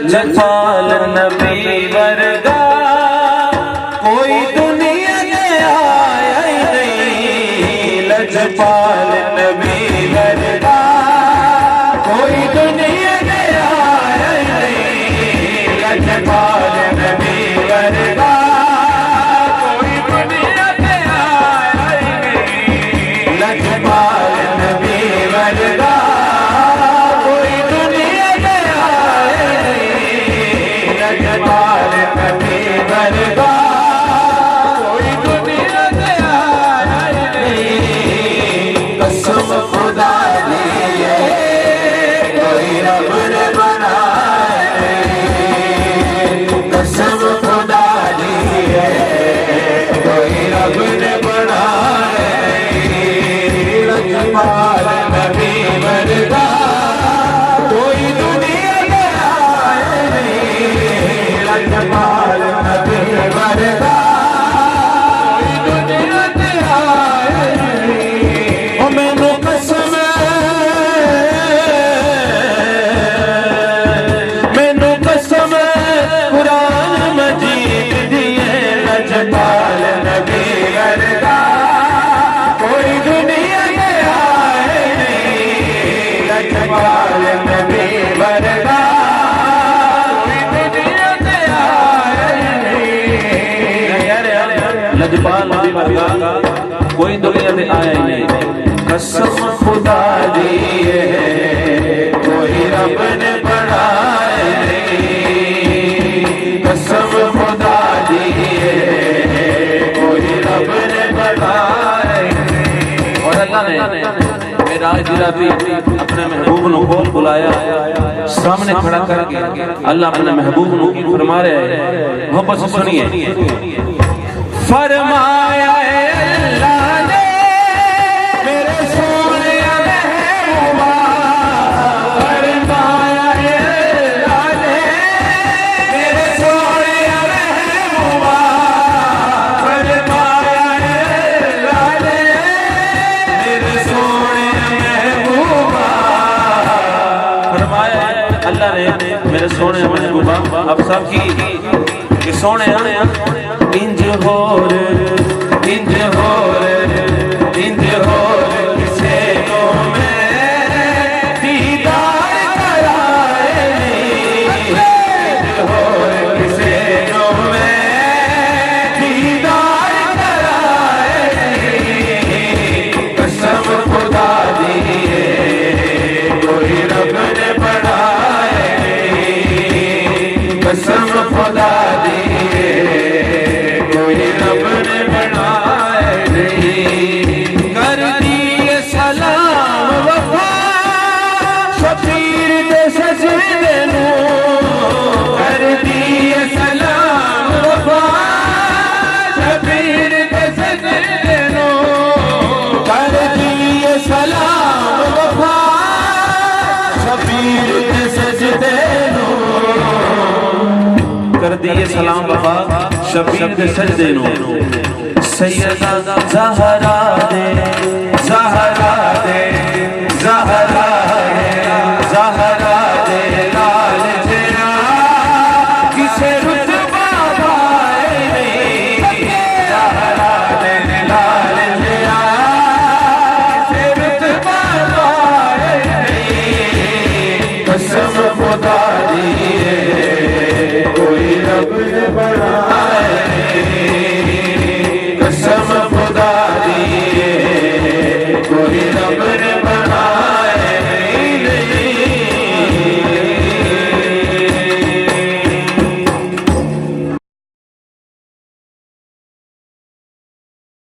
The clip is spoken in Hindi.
लजपाल नबी वर्गा कोई दुनिया में आया ही नहीं। लजपाल नबी वर्गा कोई दुनिया में आया ही नहीं। लजपाल नबी वर्गा कोई दुनिया में आया ही नहीं। लजपाल नबी वर्गा कोई दुनिया में आया ही नहीं। लजपाल नबी वर्गा कोई दुनिया में आया ही नहीं। कसम खुदा दी है कोई रब ने बनाए। कसम खुदा दी है कोई रब ने बनाए। लजपाल नबी वर्गा कोई दुनिया में आए नहीं। लजपाल नबी वर्गा कोई दुनिया में आए नहीं। ओ मैनू कसम मैनू कसम कुरान मजीद दी है। लजपाल नबी वर्गा कोई दुनिया में आए नहीं। लजपाल नबी वर्गा कोई दुनिया में आए नहीं। लजपाल नबी वर्गा कोई दुनिया में आया ही नहीं। कसम खुदा दी है कोई रब ने बनाए नहीं। कसम खुदा दी है कोई रब ने बनाए नहीं। और अल्लाह ने मेराज दी रात अपने महबूब नू कोल बुलाया, सामने खड़ा करके अल्लाह अपने महबूब नू की फरमा रहे हैं। मोहब्बत से सुनिए। फरमाया अल्लाह ने मेरे सोने महबूबा। फरमाया अल्लाह ने मेरे सोने महबूबा। फरमाया अल्लाह ने मेरे सोने महबूबा। फरमाया अल्लाह ने मेरे सोने महबूबा। अब सब की सोने इंज होर इंज होर इंज होर किसे को मैं दीदार कराए नहीं। इंज होर किसे को मैं दीदार कराए नहीं। कसम खुदा दी है कोई रब ने बनाए नहीं। कसम खुदा दी कोई रब ने बनाए नहीं। कर दिए सलाम वफा शबीर दे सजदे नू। कर दिए सलाम वफा शबीर दे सजदे नू। कर दिए सलाम वफा शबीर दे सजदे नू। कर दिए सलाम वफा शबीर दे सजदे नू। सैयदा ज़हरा